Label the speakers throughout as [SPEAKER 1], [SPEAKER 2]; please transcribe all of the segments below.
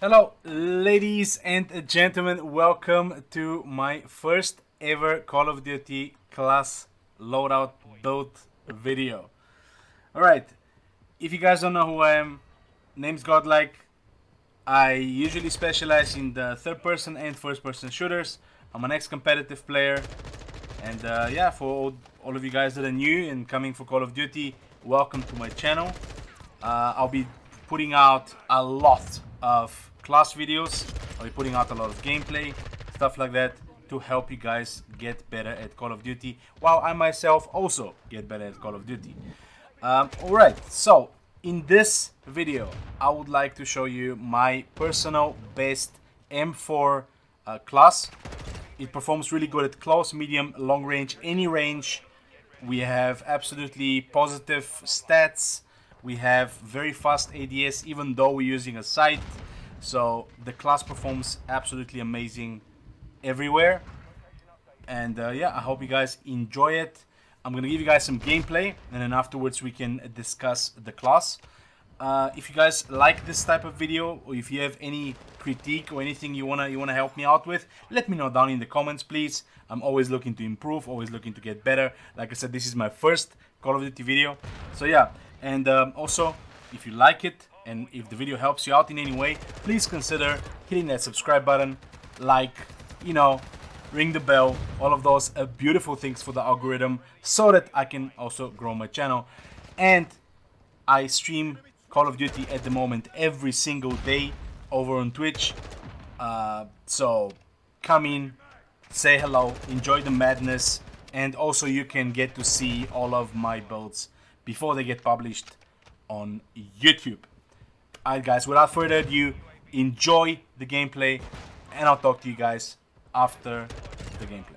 [SPEAKER 1] Hello, ladies and gentlemen. Welcome to my first ever Call of Duty class loadout build video. Alright, if you guys don't know who I am, name's Godlike. I usually specialize in the third person and first person shooters. I'm an ex-competitive player. And yeah, for all of you guys that are new and coming for Call of Duty, welcome to my channel. I'll be putting out a lot of class videos. I'll be putting out a lot of gameplay, stuff like that, to help you guys get better at Call of Duty, while I myself also get better at Call of Duty. Alright, so in this video, I would like to show you my personal best M4 class. It performs really good at close, medium, long range, any range. We have absolutely positive stats. We have very fast ADS even though we're using a sight. So the class performs absolutely amazing everywhere. And yeah, I hope you guys enjoy it. I'm gonna give you guys some gameplay, and then afterwards we can discuss the class. If you guys like this type of video, or if you have any critique or anything you wanna help me out with, let me know down in the comments, please. I'm always looking to improve, always looking to get better. Like I said, this is my first Call of Duty video, so yeah. And also, if you like it and if the video helps you out in any way, please consider hitting that subscribe button, like, you know, ring the bell, all of those beautiful things for the algorithm, so that I can also grow my channel. And I stream Call of Duty at the moment every single day over on Twitch. So come in, say hello, enjoy the madness, and also you can get to see all of my builds before they get published on YouTube. Alright guys, without further ado, enjoy the gameplay, and I'll talk to you guys after the gameplay.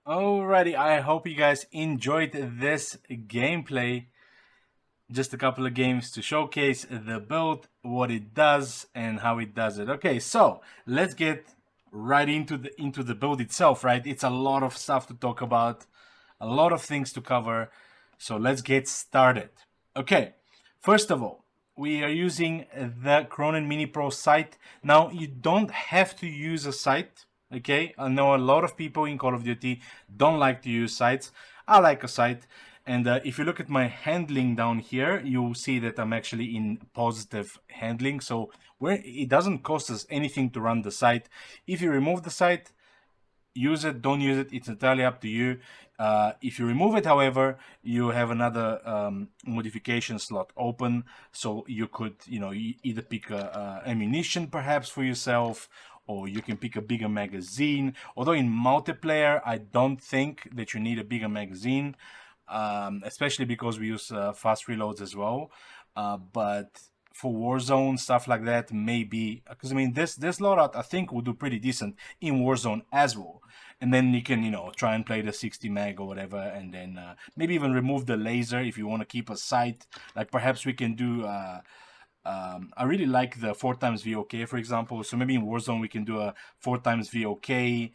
[SPEAKER 1] Alrighty, I hope you guys enjoyed this gameplay. Just a couple of games to showcase the build, what it does, and how it does it. Okay, so let's get right into the build itself. Right, it's a lot of stuff to talk about, a lot of things to cover. So let's get started. Okay, first of all, we are using the Cronin Mini Pro sight. Now, you don't have to use a sight. Okay, I know a lot of people in Call of Duty don't like to use sights. I like a sight. And if you look at my handling down here, you'll see that I'm actually in positive handling. So where it doesn't cost us anything to run the sight. If you remove the sight, use it, don't use it, it's entirely up to you. If you remove it, however, you have another modification slot open, so you could, either pick a ammunition perhaps for yourself, or you can pick a bigger magazine. Although in multiplayer, I don't think that you need a bigger magazine, especially because we use fast reloads as well. But for Warzone, stuff like that, maybe, because I mean, this loadout I think will do pretty decent in Warzone as well. And then you can, try and play the 60 mag or whatever, and then maybe even remove the laser if you want to keep a sight. Like perhaps we can do. I really like the 4x VOK, for example. So maybe in Warzone we can do a 4x VOK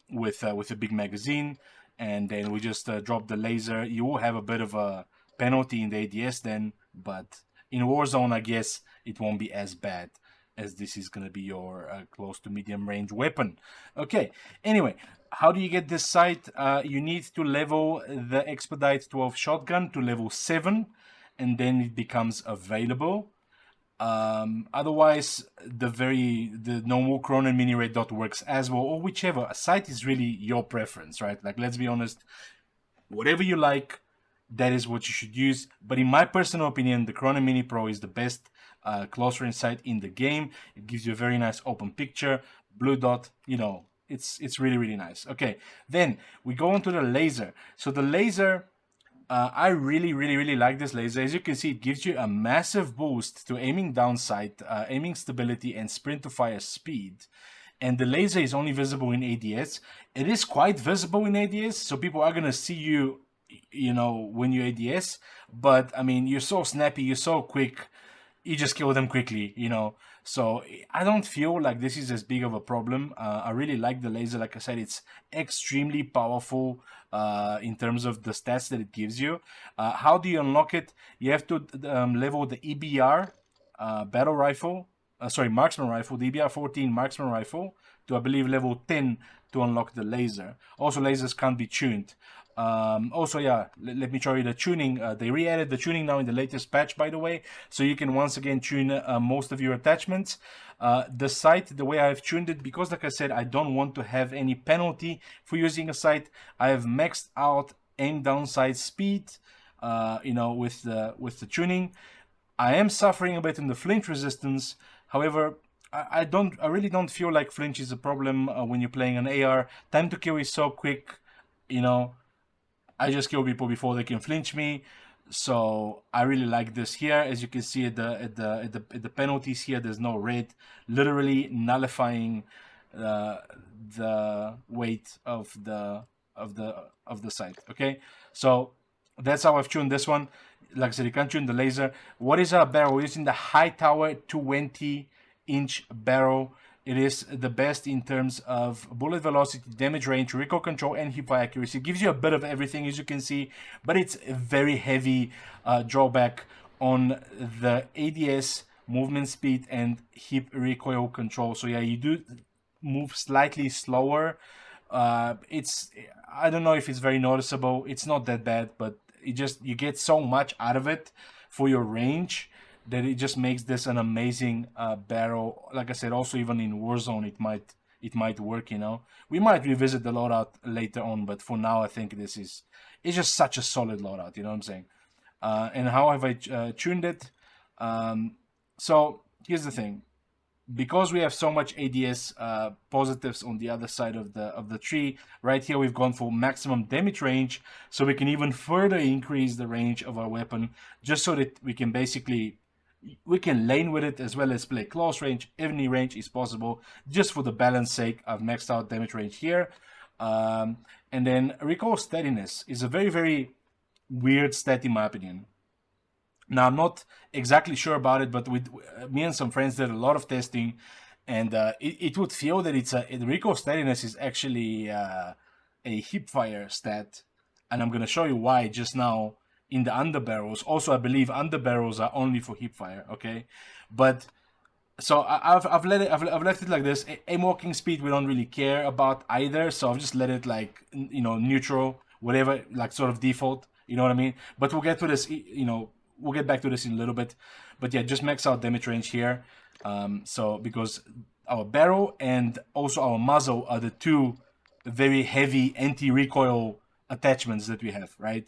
[SPEAKER 1] with a big magazine, and then we just drop the laser. You will have a bit of a penalty in the ADS then, but in Warzone, I guess it won't be as bad, as this is going to be your close to medium range weapon. Okay, anyway, how do you get this sight? You need to level the Expedite 12 shotgun to level 7, and then it becomes available. Otherwise, the normal Cronin Mini Red Dot works as well, or whichever. A sight is really your preference, right? Like, let's be honest, whatever you like, that is what you should use. But in my personal opinion, the Cronin Mini Pro is the best close range sight in the game. It gives you a very nice open picture, blue dot, it's really, really nice. Okay, then we go on to the laser. So the laser, I really, really, really like this laser. As you can see, it gives you a massive boost to aiming down sight, aiming stability, and sprint to fire speed. And the laser is only visible in ADS. It is quite visible in ADS, so people are gonna see you, when you ADS. But I mean, you're so snappy, you're so quick, you just kill them quickly, So I don't feel like this is as big of a problem. I really like the laser. Like I said, it's extremely powerful in terms of the stats that it gives you. How do you unlock it? You have to level the EBR battle rifle, marksman rifle, the EBR 14 marksman rifle to, I believe, level 10 to unlock the laser. Also, lasers can't be tuned. Also, yeah, let me show you the tuning. They re-added the tuning now in the latest patch, by the way, so you can once again tune most of your attachments. The sight, the way I've tuned it, because like I said, I don't want to have any penalty for using a sight, I have maxed out aim down sight speed, with the tuning. I am suffering a bit in the flinch resistance. However, I really don't feel like flinch is a problem when you're playing an AR. Time to kill is so quick, I just kill people before they can flinch me, so I really like this here. As you can see at the penalties here, there's no red, literally nullifying the weight of the sight. Okay, so that's how I've tuned this one. Like I said, you can't tune the laser. What is our barrel? We're using the Hightower 220-inch barrel. It is the best in terms of bullet velocity, damage range, recoil control, and hipfire accuracy. It gives you a bit of everything, as you can see, but it's a very heavy drawback on the ADS, movement speed, and hip recoil control. So yeah, you do move slightly slower. I don't know if it's very noticeable. It's not that bad, but you get so much out of it for your range that it just makes this an amazing barrel. Like I said, also even in Warzone, it might work. We might revisit the loadout later on, but for now, I think it's just such a solid loadout. You know what I'm saying? And how have I tuned it? So here's the thing. Because we have so much ADS positives on the other side of the tree, right here we've gone for maximum damage range, so we can even further increase the range of our weapon, just so that we can lane with it as well as play close range. Any range is possible. Just for the balance sake, I've maxed out damage range here. And then recoil steadiness is a very, very weird stat in my opinion. Now, I'm not exactly sure about it, but with me and some friends did a lot of testing, and it would feel that the recoil steadiness is actually a hip fire stat, and I'm gonna show you why just now in the underbarrels. Also, I believe underbarrels are only for hip fire. Okay, but so I've left it like this. Aim walking speed we don't really care about either, so I've just let it like neutral, whatever, like sort of default. You know what I mean? But we'll get to this. We'll get back to this in a little bit. But yeah, just max out damage range here. So because our barrel and also our muzzle are the two very heavy anti-recoil attachments that we have, right?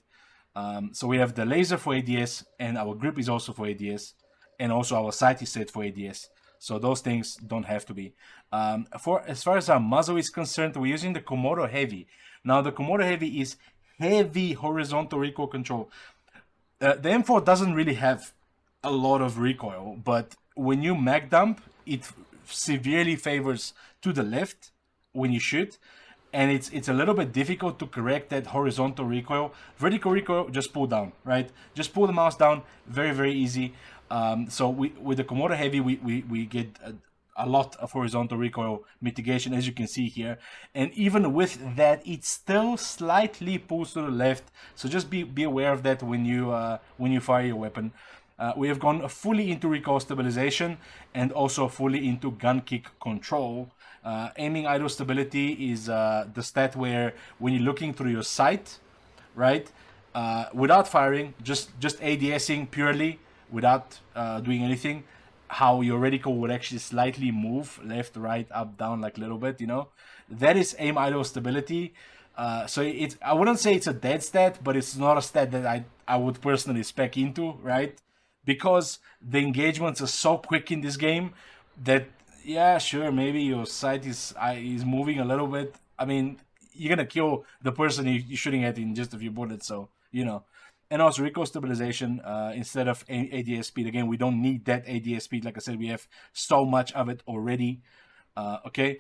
[SPEAKER 1] So we have the laser for ADS, and our grip is also for ADS, and also our sight is set for ADS. So those things don't have to be. For as far as our muzzle is concerned, we're using the Komodo Heavy. Now the Komodo Heavy is heavy horizontal recoil control. The M4 doesn't really have a lot of recoil, but when you mag dump, it severely favors to the left when you shoot, and it's a little bit difficult to correct that horizontal recoil. Vertical recoil, just pull down, right? Just pull the mouse down, very, very easy. So with the Komodo Heavy, we get a lot of horizontal recoil mitigation, as you can see here. And even with that, it still slightly pulls to the left. So just be aware of that when you fire your weapon. We have gone fully into recoil stabilization and also fully into gun kick control. Aiming idle stability is the stat where when you're looking through your sight, right, without firing, just ADSing purely without doing anything, how your reticle would actually slightly move left, right, up, down, like a little bit, that is aim idle stability. So I wouldn't say it's a dead stat, but it's not a stat that I would personally spec into, right? Because the engagements are so quick in this game that, yeah, sure, maybe your sight is moving a little bit. I mean, you're gonna kill the person you're shooting at in just a few bullets, so And also recoil stabilization instead of ADS speed. Again, we don't need that ADS speed. Like I said, we have so much of it already. Okay,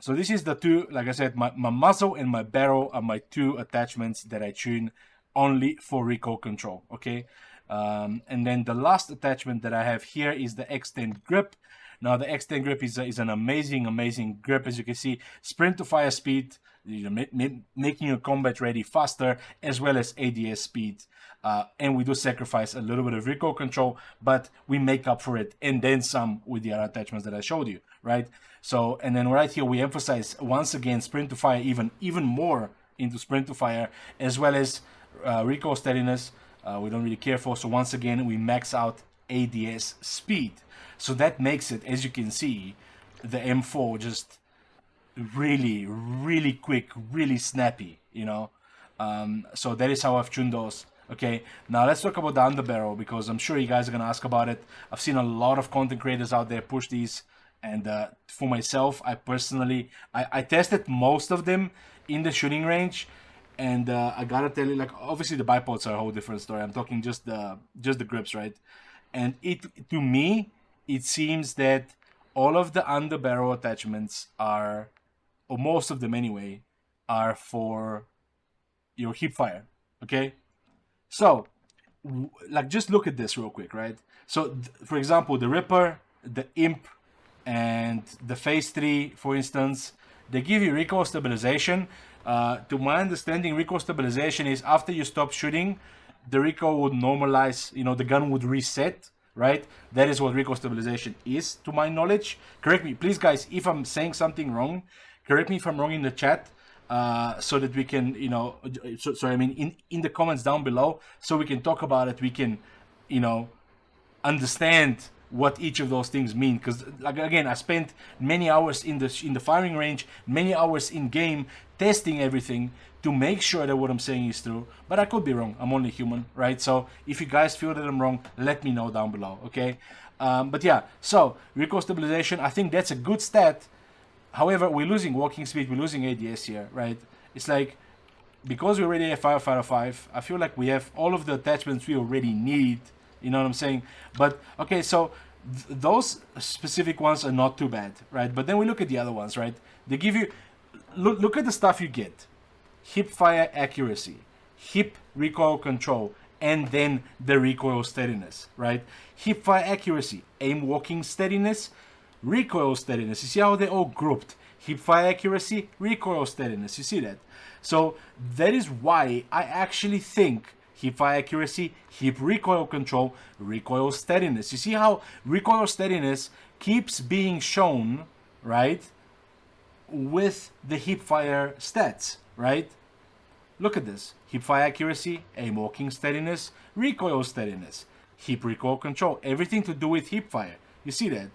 [SPEAKER 1] so this is the two. Like I said, my muzzle and my barrel are my two attachments that I tune only for recoil control. Okay. And then the last attachment that I have here is the Extend Grip. Now the Extend Grip is an amazing grip. As you can see, sprint to fire speed, making your combat ready faster, as well as ADS speed. And we do sacrifice a little bit of recoil control, but we make up for it and then some with the other attachments that I showed you, right? So, and then right here we emphasize once again sprint to fire, even more into sprint to fire, as well as recoil steadiness. We don't really care for. So once again, we max out ADS speed. So that makes it, as you can see, the M4 just really, really quick, really snappy, So that is how I've tuned those. Okay, now let's talk about the underbarrel, because I'm sure you guys are going to ask about it. I've seen a lot of content creators out there push these. And for myself, I personally, I tested most of them in the shooting range. And I gotta tell you, like, obviously the bipods are a whole different story. I'm talking just the grips, right? And to me, it seems that all of the underbarrel attachments are, or most of them anyway, are for your hip fire. Okay, so like just look at this real quick, right? So for example, the Ripper, the Imp, and the Phase 3, for instance, they give you recoil stabilization. To my understanding, recoil stabilization is after you stop shooting, the recoil would normalize, the gun would reset, right? That is what recoil stabilization is, to my knowledge. Correct me, please, guys, if I'm saying something wrong. Correct me if I'm wrong in the chat, so that we can, in the comments down below, so we can talk about it. We can, understand what each of those things mean, because like again, I spent many hours in the firing range, many hours in game testing everything to make sure that what I'm saying is true, but I could be wrong. I'm only human, right? So if you guys feel that I'm wrong, let me know down below, okay? But yeah, so recoil stabilization, I think that's a good stat. However, we're losing walking speed, we're losing ADS here, right? It's like, because we already have Firefighter 5, I feel like we have all of the attachments we already need. You know what I'm saying? But okay, so those specific ones are not too bad, right? But then we look at the other ones, right? They give you, look at the stuff you get. Hip fire accuracy, hip recoil control, and then the recoil steadiness, right? Hip fire accuracy, aim walking steadiness, recoil steadiness. You see how they're all grouped? Hip fire accuracy, recoil steadiness. You see that? So that is why I actually think hip fire accuracy, hip recoil control, recoil steadiness. You see how recoil steadiness keeps being shown, right? With the hip fire stats, right? Look at this. Hip fire accuracy, aim walking steadiness, recoil steadiness, hip recoil control. Everything to do with hip fire. You see that?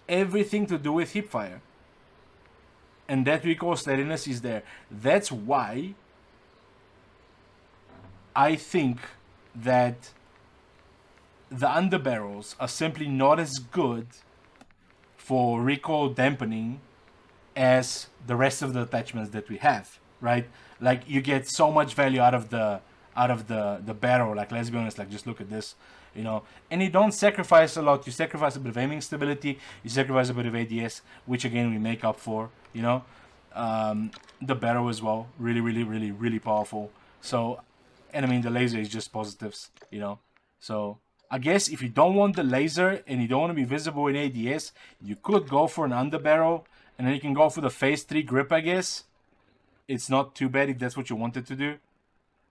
[SPEAKER 1] Everything to do with hip fire. And that recoil steadiness is there. That's why I think that the underbarrels are simply not as good for recoil dampening as the rest of the attachments that we have, right? Like you get so much value out of the barrel. Like let's be honest, like just look at this, you know. And you don't sacrifice a lot. You sacrifice a bit of aiming stability. You sacrifice a bit of ADS, which again we make up for, you know. The barrel as well, really powerful. So, and I mean the laser is just positives, you know. So I guess if you don't want the laser and you don't want to be visible in ADS, you could go for an underbarrel, and then you can go for the phase 3 grip, I guess. It's not too bad if that's what you wanted to do.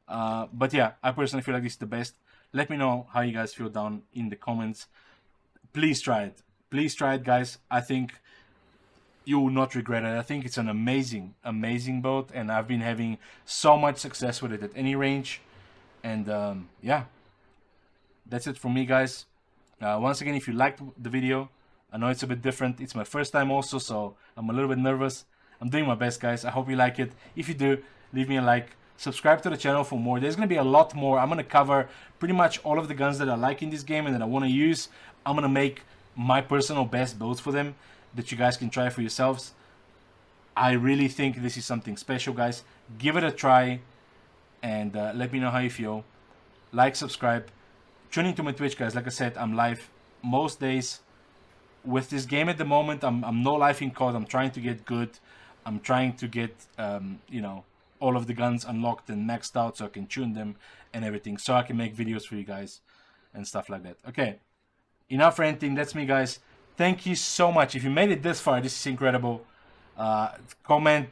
[SPEAKER 1] But yeah, I personally feel like this is the best. Let me know how you guys feel down in the comments. Please try it. Please try it, guys. I think you will not regret it. I think it's an amazing boat, and I've been having so much success with it at any range. And yeah, that's it from me, guys. Once again, if you liked the video, I know it's a bit different. It's my first time also, so I'm a little bit nervous. I'm doing my best, guys. I hope you like it. If you do, leave me a like. Subscribe to the channel for more. There's going to be a lot more. I'm going to cover pretty much all of the guns that I like in this game and that I want to use. I'm going to make my personal best builds for them that you guys can try for yourselves. I really think this is something special, guys. Give it a try and let me know how you feel. Like, subscribe. Tune into my Twitch, guys. Like I said, I'm live most days. With this game at the moment, I'm no life in COD. I'm trying to get good. I'm trying to get, you know, all of the guns unlocked and maxed out so I can tune them and everything. So I can make videos for you guys and stuff like that. Okay, enough ranting. That's me, guys. Thank you so much. If you made it this far, this is incredible. Comment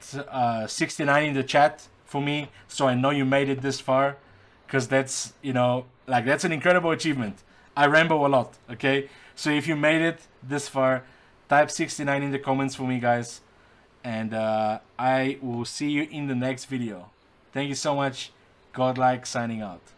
[SPEAKER 1] 69 in the chat for me so I know you made it this far. Because that's, you know, like that's an incredible achievement. I ramble a lot, okay? So if you made it this far, type 69 in the comments for me, guys. And I will see you in the next video. Thank you so much. Godlike signing out.